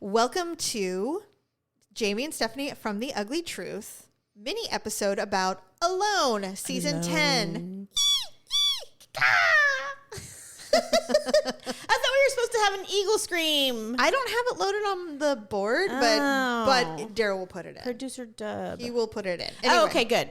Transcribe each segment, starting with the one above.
Welcome to Jamie and Stephanie from The Ugly Truth mini episode about Alone, season 10. I thought we were supposed to have an eagle scream. I don't have it loaded on the board, but Daryl will put it in. Producer Dub. He will put it in. Anyway. Oh, okay, good.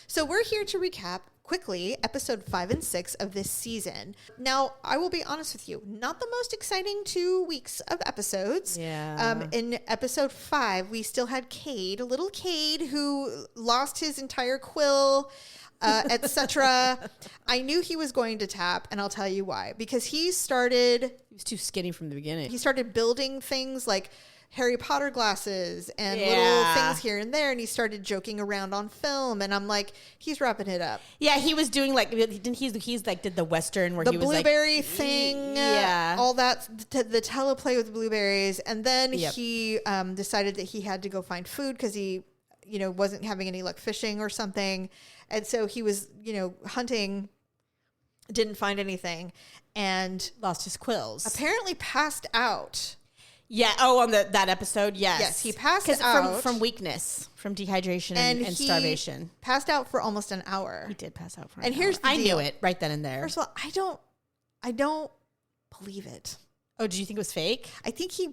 So we're here to recap quickly episode 5 and 6 of this season. Now, I will be honest with you, not the most exciting 2 weeks of episodes. Yeah. In episode 5, we still had Cade, little Cade, who lost his entire quill, etc. I knew he was going to tap, and I'll tell you why. Because he was too skinny from the beginning. He started building things like Harry Potter glasses and little things here and there, and he started joking around on film, and I'm like, he's wrapping it up. Yeah, he was doing like he's like did the Western where the he was blueberry like, thing, yeah, all that, the teleplay with the blueberries, and then he decided that he had to go find food because he, wasn't having any luck fishing or something, and so he was, hunting, didn't find anything, and lost his quills. Apparently passed out. Yeah. Oh, on that episode. Yes. Yes. He passed out from weakness, from dehydration and starvation. Passed out for almost an hour. He did pass out for an and hour. Here's the deal. I knew it right then and there. First of all, I don't believe it. Oh, did you think it was fake? I think he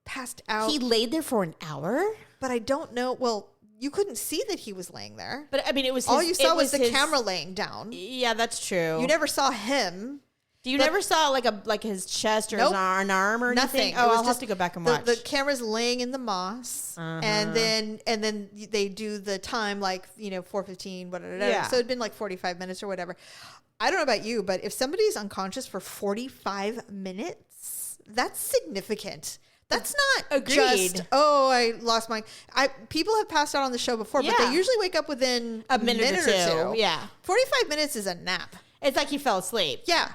passed out. He laid there for an hour? But I don't know. Well, you couldn't see that he was laying there. But I mean, it was all you saw was the camera laying down. Yeah, that's true. You never saw him. You never saw like his chest or his arm or nothing. Anything? Oh, I'll have to go back and watch. The camera's laying in the moss, and then they do the time 4:15, whatever. Yeah. So it'd been like 45 minutes or whatever. I don't know about you, but if somebody's unconscious for 45 minutes, that's significant. That's not just, I lost my... People have passed out on the show before, but they usually wake up within a minute or two. Yeah. 45 minutes is a nap. It's like he fell asleep. Yeah.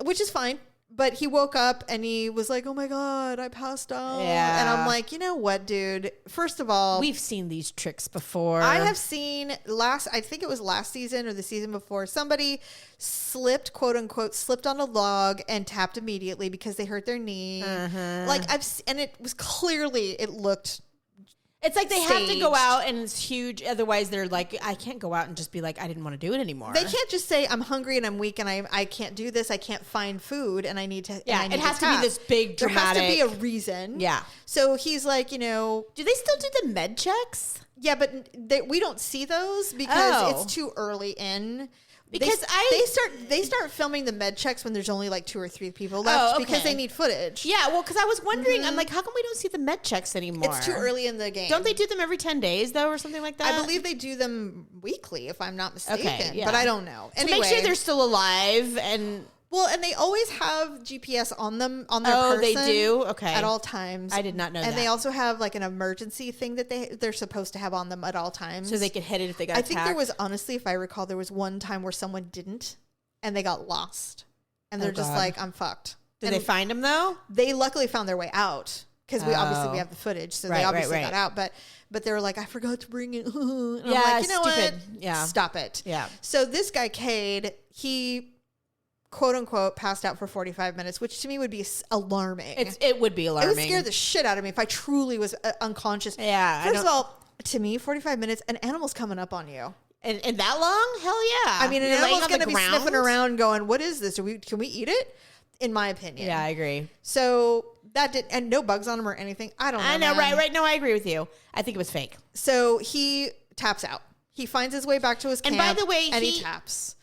Which is fine. But he woke up and he was like, oh my God, I passed out. Yeah. And I'm like, you know what, dude? First of all... We've seen these tricks before. I have seen I think it was last season or the season before, somebody slipped, quote unquote, slipped on a log and tapped immediately because they hurt their knee. And it was clearly, it looked... It's like they have to go out and it's huge. Otherwise, they're like, I can't go out and just be like, I didn't want to do it anymore. They can't just say, I'm hungry and I'm weak and I can't do this. I can't find food and I need to. Yeah, it has to be this big dramatic. There has to be a reason. Yeah. So he's like, Do they still do the med checks? Yeah, but we don't see those because it's too early in. Because they start filming the med checks when there's only like 2 or 3 people left because they need footage. Yeah, well, because I was wondering, I'm like, how come we don't see the med checks anymore? It's too early in the game. Don't they do them every 10 days though, or something like that? I believe they do them weekly, if I'm not mistaken. Okay, yeah. But I don't know. Anyway, make sure they're still alive and. Well, and they always have GPS on them, on their person. Oh, they do? Okay. At all times. I did not know that. And they also have like an emergency thing that they're supposed to have on them at all times. So they could hit it if they got attacked? I think there was, honestly, if I recall, there was one time where someone didn't and they got lost. And they're just like, I'm fucked. Did they find them though? They luckily found their way out because we obviously have the footage. So they obviously got out. But they were like, I forgot to bring it. And I'm like, you know stupid. What? Yeah. Stop it. Yeah. So this guy, Cade, he... quote unquote passed out for 45 minutes, which to me would be alarming. It would be alarming. It would scare the shit out of me if I truly was unconscious. Yeah. First of all, to me, 45 minutes, an animal's coming up on you. And that long? Hell yeah. I mean, an animal's going to be sniffing around going, what is this? Can we eat it? In my opinion. Yeah, I agree. So that did, and no bugs on him or anything. I don't know. I know, right. No, I agree with you. I think it was fake. So he taps out. He finds his way back to his camp. And by the way, he taps.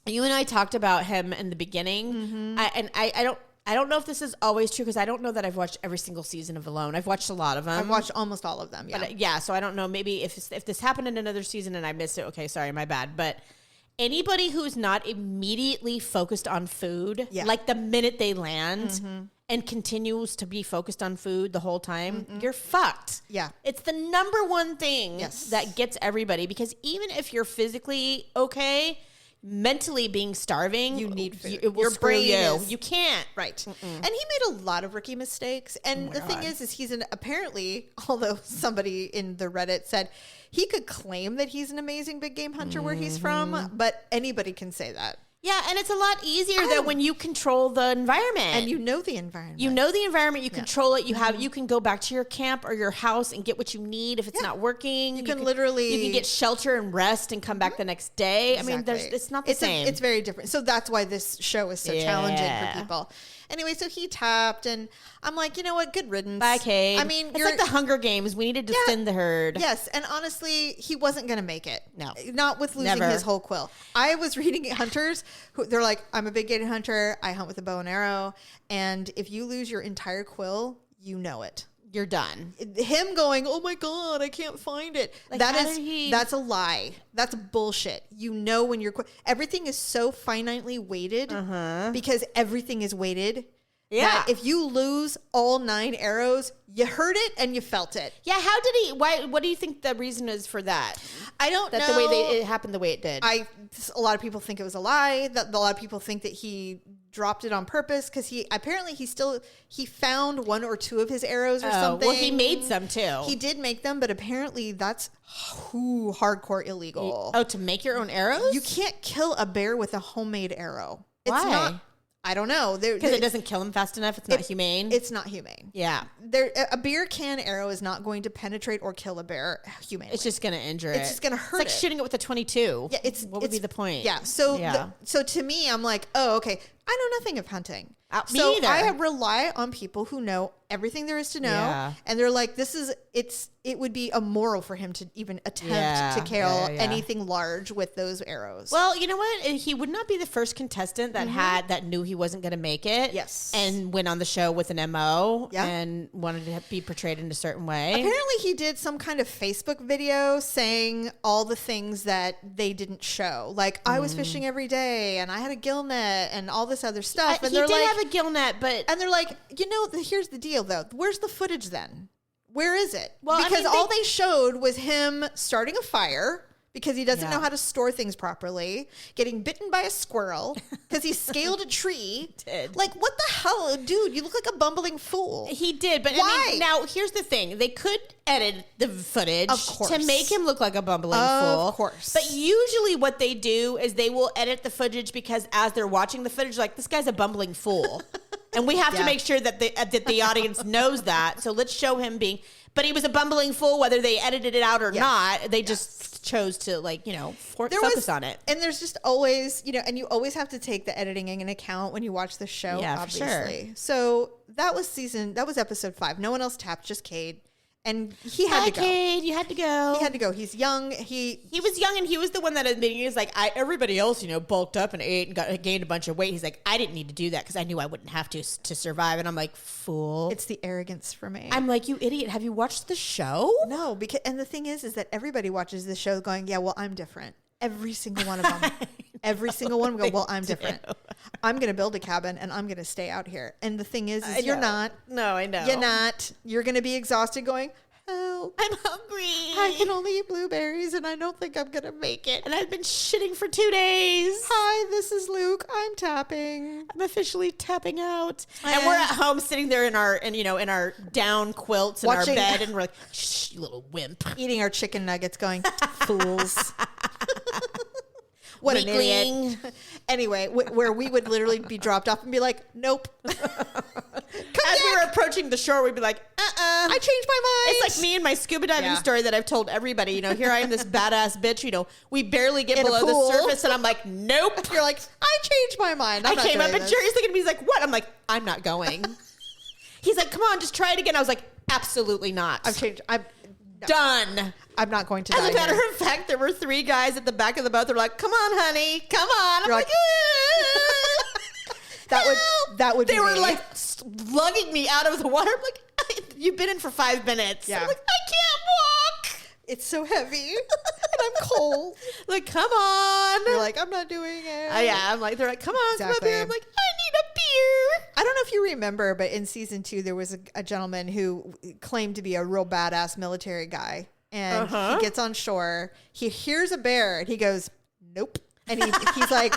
You and I talked about him in the beginning, I don't know if this is always true because I don't know that I've watched every single season of Alone. I've watched a lot of them. I've watched almost all of them. Yeah, But so I don't know. Maybe if this happened in another season and I missed it. Okay, sorry, my bad. But anybody who's not immediately focused on food, like the minute they land. And continues to be focused on food the whole time, you're fucked. Yeah. It's the number one thing that gets everybody because even if you're physically okay, mentally being starving, you need food. It will Your screw brain you. is, you can't. Right. And he made a lot of rookie mistakes. And the thing is he's apparently, although somebody in the Reddit said he could claim that he's an amazing big game hunter where he's from, but anybody can say that. Yeah, and it's a lot easier though when you control the environment. And you know the environment. You know the environment, you control it, you can go back to your camp or your house and get what you need if it's not working. You can literally... You can get shelter and rest and come back the next day. Exactly. I mean, it's not the same. It's very different. So that's why this show is so challenging for people. Anyway, so he tapped, and I'm like, you know what? Good riddance. Bye, Cade. I mean, it's like the Hunger Games. We needed to thin the herd. Yes, and honestly, he wasn't going to make it. No. Not with losing his whole quill. I was reading hunters who they're like, I'm a big game hunter. I hunt with a bow and arrow. And if you lose your entire quill, you know it. You're done. Him going, oh my God, I can't find it. Like, that's a lie. That's bullshit. You know when everything is so finitely weighted because everything is weighted. Yeah. That if you lose all 9 arrows, you heard it and you felt it. Yeah. How did he? Why? What do you think the reason is for that? I don't know. The way it happened the way it did. A lot of people think it was a lie. That a lot of people think that he dropped it on purpose because he found 1 or 2 of his arrows or something. Well, he made some too. He did make them, but apparently that's hardcore illegal. To make your own arrows? You can't kill a bear with a homemade arrow. Why? It's not. I don't know. Because it doesn't kill him fast enough? It's not humane? It's not humane. Yeah. A beer can arrow is not going to penetrate or kill a bear humanely. It's just going to injure it. It's just going to hurt it. It's like shooting it with a .22. Yeah, what would be the point? Yeah. So, so to me, I'm like, oh, okay. I know nothing of hunting. Me either. I rely on people who know everything there is to know. Yeah. And they're like, it would be immoral for him to even attempt to kill anything large with those arrows. Well, you know what? He would not be the first contestant that knew he wasn't going to make it. Yes. And went on the show with an MO and wanted to be portrayed in a certain way. Apparently he did some kind of Facebook video saying all the things that they didn't show. Like, I was fishing every day and I had a gill net and all this other stuff. And he did have a gill net, but... And they're like, here's the deal, though. Where's the footage then? Where is it? Well, because all they showed was him starting a fire because he doesn't know how to store things properly, getting bitten by a squirrel because he scaled a tree. Did. Like, what the hell? Dude, you look like a bumbling fool. He did, but why? I mean, now, here's the thing. They could edit the footage to make him look like a bumbling fool. Of course. But usually what they do is they will edit the footage because as they're watching the footage, like, this guy's a bumbling fool. And we have to make sure that the audience knows that. So let's show him being... But he was a bumbling fool, whether they edited it out or not. They just chose to, focus on it. And there's just always, and you always have to take the editing in account when you watch the show, obviously. For sure. So that was episode 5. No one else tapped, just Cade. And he had to go. Cade, you had to go. He had to go. He's young. He was young, and he was the one that admitted, he was like, everybody else, bulked up and ate and gained a bunch of weight. He's like, I didn't need to do that because I knew I wouldn't have to survive. And I'm like, fool. It's the arrogance for me. I'm like, you idiot. Have you watched the show? No, and the thing is that everybody watches the show going, yeah, well, I'm different. Every single one of them. Every single one go, well, I'm different. I'm going to build a cabin and I'm going to stay out here. And the thing is you're not. No, I know. You're not. You're going to be exhausted going, help. I'm hungry. I can only eat blueberries and I don't think I'm going to make it. And I've been shitting for 2 days. Hi, this is Luke. I'm tapping. I'm officially tapping out. And we're at home sitting there in our down quilts in our bed and we're like, shh, you little wimp. Eating our chicken nuggets going, fools. What an idiot. Anyway, where we would literally be dropped off and be like, nope. As we were approaching the shore, we'd be like, I changed my mind. It's like me and my scuba diving story that I've told everybody. Here I am, this badass bitch. We barely get below the surface, and I'm like, nope. You're like, I changed my mind. I came up, and Jerry's looking at me. He's like, what? I'm like, I'm not going. He's like, come on, just try it again. I was like, absolutely not. I've changed. I'm done. I'm not going to die. As a matter of fact, there were 3 guys at the back of the boat. They're like, come on, honey, come on. You're I'm that would be They were like lugging me out of the water. I'm like, you've been in for 5 minutes. Yeah. I'm like, I can't walk. It's so heavy and I'm cold. Like, come on. You're like, I'm not doing it. I'm like, they're like, come on, exactly. come up here. I'm like, I need a beer. I don't know if you remember, but in season 2, there was a gentleman who claimed to be a real badass military guy. And he gets on shore. He hears a bear and he goes, nope. And he's like,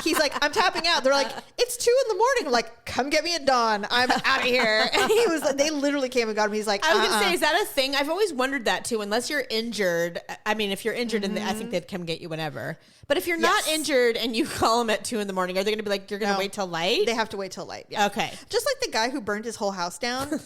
he's like, I'm tapping out. They're like, it's 2 a.m. I'm like, come get me at dawn. I'm out of here. And he was like, they literally came and got him. He's like, I was going to say, is that a thing? I've always wondered that too. Unless you're injured. I mean, if you're injured, I think they'd come get you whenever. But if you're not injured and you call them at 2 a.m, are they going to be like, you're going to wait till light? They have to wait till light. Yeah. Okay. Just like the guy who burned his whole house down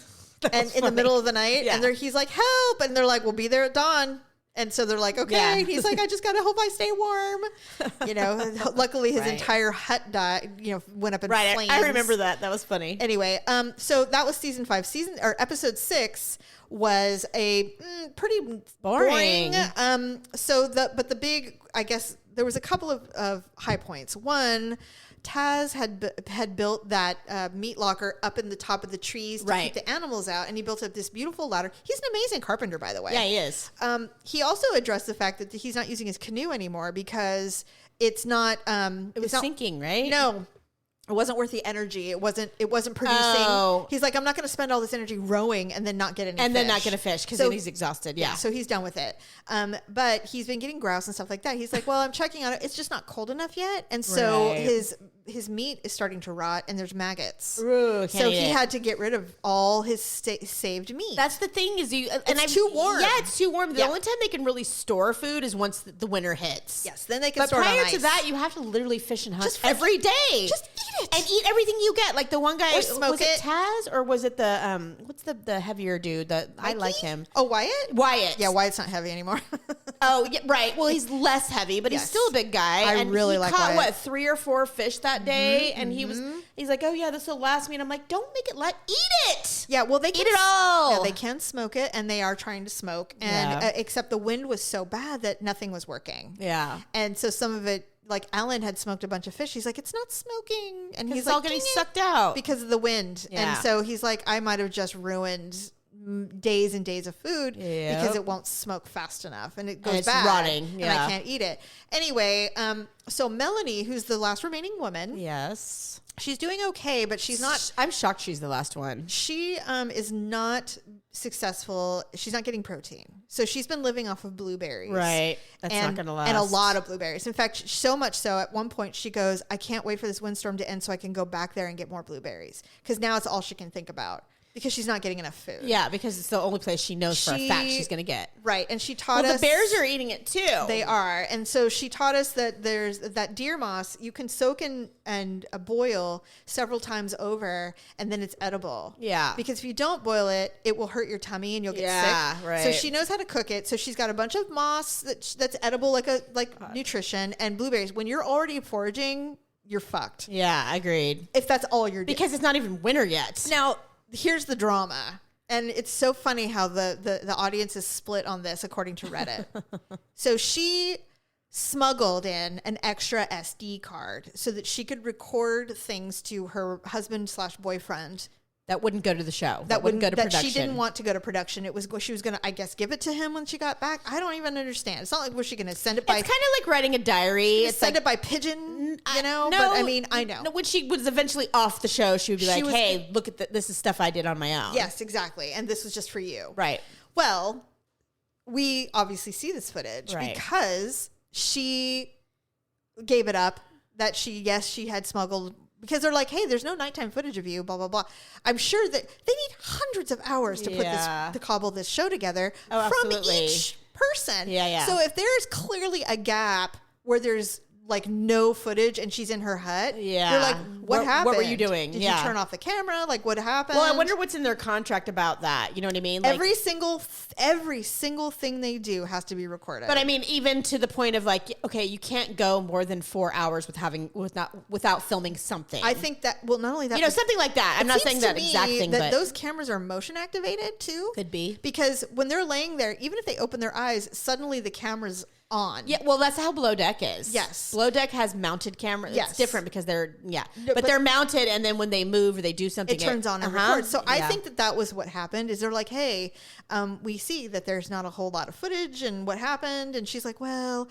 and in the middle of the night. Yeah. And he's like, help. And they're like, we'll be there at dawn. And so they're like, okay. Yeah. And he's like, I just got to hope I stay warm. Luckily his entire hut died, went up in flames. I remember that. That was funny. Anyway, so that was season 5. Episode 6 was a pretty boring. But the big, I guess there was a couple of high points. One, Taz had built that meat locker up in the top of the trees to keep the animals out, and he built up this beautiful ladder. He's an amazing carpenter, by the way. Yeah, he is. He also addressed the fact that he's not using his canoe anymore because it's not. It was sinking, right? No. It wasn't worth the energy. It wasn't producing. Oh. He's like, I'm not going to spend all this energy rowing and then not get any fish. And then not get a fish because then he's exhausted. Yeah. So he's done with it. But he's been getting grouse and stuff like that. He's like, well, I'm checking on it. It's just not cold enough yet. And so his meat is starting to rot and there's maggots. Ooh, so he had to get rid of all his saved meat. That's the thing is it's too warm. Yeah, it's too warm. The only time they can really store food is once the winter hits. Yes, then they can store it on ice. But prior to that, you have to literally fish and hunt every day. Just eat it. And eat everything you get. Like the one guy, or smoke was it Taz or was it the what's the heavier dude that I like him? Oh, Wyatt? Wyatt. Yeah, Wyatt's not heavy anymore. Oh, yeah, right. Well, he's less heavy, but he's still a big guy. I really like Wyatt. He caught 3 or 4 fish that day, and he's like, oh yeah, this will last me. And I'm like, don't make it eat it. Yeah, well, they can eat it all. Yeah, they can smoke it, and they are trying to smoke, and except the wind was so bad that nothing was working. Yeah, and so some of it. Like Alan had smoked a bunch of fish. He's like, it's not smoking. And he's like, all getting sucked out because of the wind. Yeah. And so he's like, I might have just ruined days and days of food because it won't smoke fast enough. And it goes bad. Rotting. Yeah. And I can't eat it. Anyway, so Melanie, who's the last remaining woman. Yes. She's doing okay, but she's not. I'm shocked she's the last one. She is not successful. She's not getting protein. So she's been living off of blueberries. Right. That's not going to last. And a lot of blueberries. In fact, so much so at one point she goes, I can't wait for this windstorm to end so I can go back there and get more blueberries. Because now it's all she can think about. Because she's not getting enough food. Yeah, because it's the only place she knows for a fact she's going to get. Right. And she taught us. The bears are eating it too. They are. And so she taught us that there's that deer moss you can soak in and boil several times over and then it's edible. Yeah. Because if you don't boil it, it will hurt your tummy and you'll get sick. Yeah, right. So she knows how to cook it. So she's got a bunch of moss that's edible, like nutrition, and blueberries. When you're already foraging, you're fucked. Yeah, agreed. If that's all you're doing. Because it's not even winter yet. Now, here's the drama. And it's so funny how the audience is split on this according to Reddit. So she smuggled in an extra SD card so that she could record things to her husband/boyfriend. That wouldn't go to the show. That wouldn't go to production. She didn't want to go to production. She was going to, I guess, give it to him when she got back. I don't even understand. It's not like, was she going to send it by... It's kind of like writing a diary. Send it by pigeon, No, but I mean, I know. No, when she was eventually off the show, she would be like, hey, look at this is stuff I did on my own. Yes, exactly. And this was just for you. Right. Well, we obviously see this footage because she gave it up that she had smuggled... Because they're like, hey, there's no nighttime footage of you, blah, blah, blah. I'm sure that they need hundreds of hours to put to cobble this show together from each person. Yeah. So if there's clearly a gap where there's like no footage and she's in her hut, you're like, what happened? What were you doing? Did you turn off the camera? Like, what happened? Well, I wonder what's in their contract about that. You know what I mean? Like, every single thing they do has to be recorded. But I mean, even to the point of like, okay, you can't go more than 4 hours without filming something. I think that, well, not only that, something like that. I'm not saying that exact thing, that but those cameras are motion activated too. Could be. Because when they're laying there, even if they open their eyes, suddenly the camera's on. Yeah, well, that's how Below Deck is. Yes. Below Deck has mounted cameras. Yes. It's different because but they're mounted, and then when they move or they do something, it turns on and records. So I think that was what happened. Is they're like, hey, we see that there's not a whole lot of footage, and what happened? And she's like, well,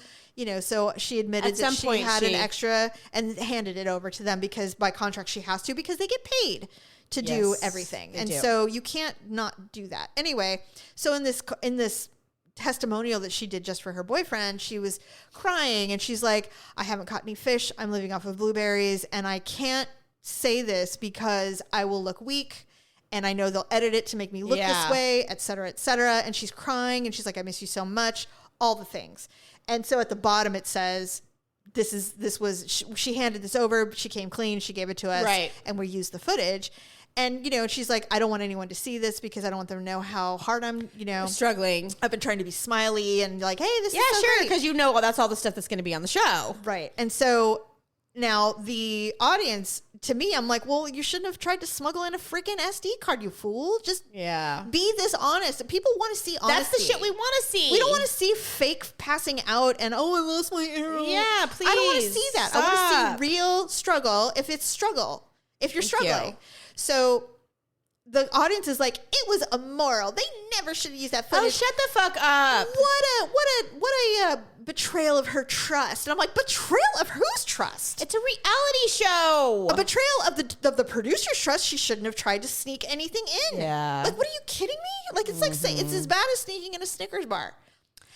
so she admitted that she had an extra and handed it over to them because by contract she has to, because they get paid to do everything. And so you can't not do that. Anyway, so in this testimonial that she did just for her boyfriend, she was crying and she's like, I haven't caught any fish. I'm living off of blueberries and I can't say this because I will look weak and I know they'll edit it to make me look this way, et cetera, et cetera. And she's crying and she's like, I miss you so much, all the things. And so at the bottom it says, she handed this over, she came clean, she gave it to us, right, and we used the footage. And, you know, she's like, I don't want anyone to see this because I don't want them to know how hard I'm, you know, struggling. I've been trying to be smiley and like, hey, this is so great. Because you know, well, that's all the stuff that's going to be on the show. Right. And so now the audience, to me, I'm like, well, you shouldn't have tried to smuggle in a freaking SD card, you fool. Just be this honest. People want to see honesty. That's the shit we want to see. We don't want to see fake passing out and, oh, I lost my arrow. Yeah, please. I don't want to see that. Stop. I want to see real struggle if it's struggle. If you're struggling. So the audience is like, it was immoral. They never should have used that footage. Oh, shut the fuck up. What a betrayal of her trust. And I'm like, betrayal of whose trust? It's a reality show. A betrayal of the producer's trust. She shouldn't have tried to sneak anything in. Yeah. Like, what are you kidding me? Like, it's like, it's as bad as sneaking in a Snickers bar.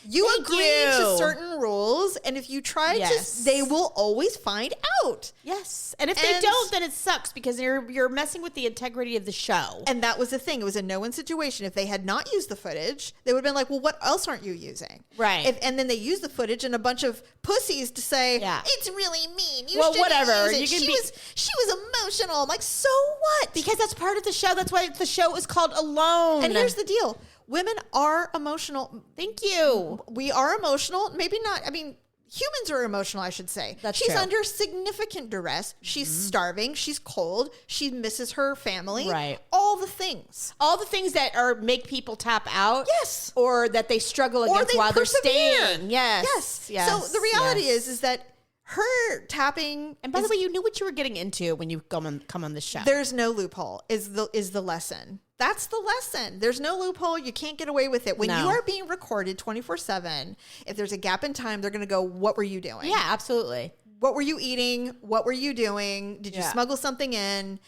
You agree to certain rules, and if you try to, they will always find out. Yes. And if they don't, then it sucks because you're messing with the integrity of the show. And that was the thing. It was a no-win situation. If they had not used the footage, they would have been like, well, what else aren't you using? Right. And then they used the footage and a bunch of pussies to say, it's really mean. Whatever. She was emotional. I'm like, so what? Because that's part of the show. That's why the show is called Alone. And here's the deal. Women are emotional. Thank you. We are emotional. Maybe not. I mean, humans are emotional, I should say. She's true. Under significant duress. She's starving. She's cold. She misses her family. Right. All the things. All the things that make people tap out. Yes. Or that they struggle against while they're staying. Yes. So the reality is that her tapping. And by the way, you knew what you were getting into when you come on the show. There's no loophole is the lesson. That's the lesson. There's no loophole. You can't get away with it. When you are being recorded 24/7, if there's a gap in time, they're going to go, what were you doing? Yeah, absolutely. What were you eating? What were you doing? Did you smuggle something in?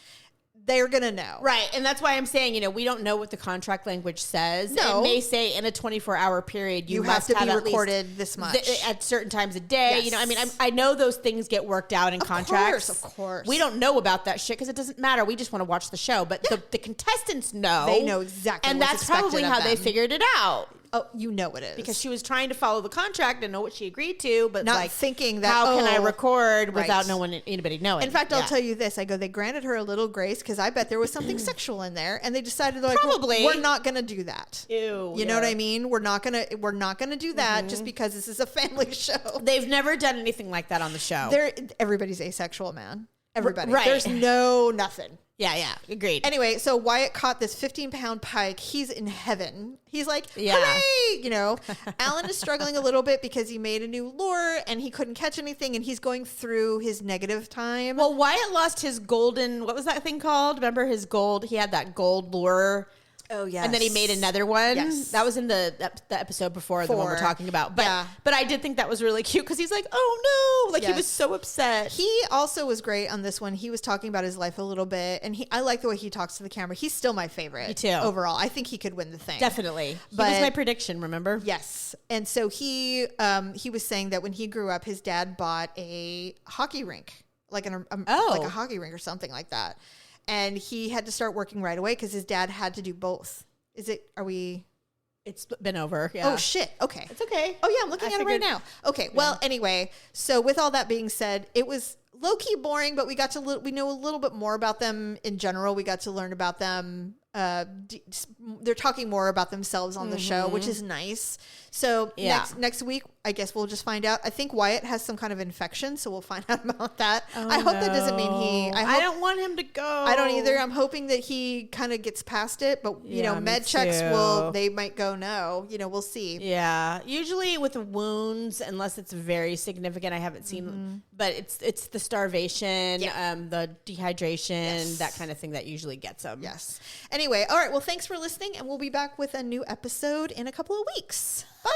They're going to know. Right. And that's why I'm saying, we don't know what the contract language says. No. It may say in a 24-hour period, you have must to be recorded this much. At certain times a day. Yes. I know those things get worked out in contracts. Of course. We don't know about that shit because it doesn't matter. We just want to watch the show. But the contestants know. They know exactly and what's that's probably how they figured it out. Oh, you know it is. Because she was trying to follow the contract and know what she agreed to, but not thinking that, how can I record without anybody knowing? In fact, I'll tell you this. I go, they granted her a little grace because I bet there was something sexual in there, and they decided they're like, probably we're not going to do that. Ew. You know what I mean? We're not gonna do that just because this is a family show. They've never done anything like that on the show. Everybody's asexual, man. Everybody. Right. There's nothing. Yeah, agreed. Anyway, so Wyatt caught this 15-pound pike. He's in heaven. He's like, hooray! You know, Alan is struggling a little bit because he made a new lure and he couldn't catch anything and he's going through his negative time. Well, Wyatt lost his golden, what was that thing called? Remember his gold? He had that gold lure. Oh, yes. And then he made another one. Yes. That was in the episode before the one we're talking about. But but I did think that was really cute because he's like, oh, no. Like, he was so upset. He also was great on this one. He was talking about his life a little bit. And I like the way he talks to the camera. He's still my favorite. Me too. Overall. I think he could win the thing. Definitely. But he was my prediction, remember? Yes. And so he was saying that when he grew up, his dad bought a hockey rink. Like a hockey rink or something like that. And he had to start working right away because his dad had to do both. It's been over. Yeah. Oh, shit. Okay. It's okay. Oh, yeah. I'm looking at it right now. Okay. Well, anyway, so with all that being said, it was low-key boring, but we know a little bit more about them in general. We got to learn about them. They're talking more about themselves on the show, which is nice. So next week, I guess we'll just find out. I think Wyatt has some kind of infection, so we'll find out about that. Oh, I hope that doesn't mean I don't want him to go. I don't either. I'm hoping that he kind of gets past it, but med checks they might go no. We'll see. Yeah, usually with wounds, unless it's very significant, I haven't seen. But it's the starvation, the dehydration, that kind of thing that usually gets them. Yes. Anyway, all right. Well, thanks for listening, and we'll be back with a new episode in a couple of weeks. Bye.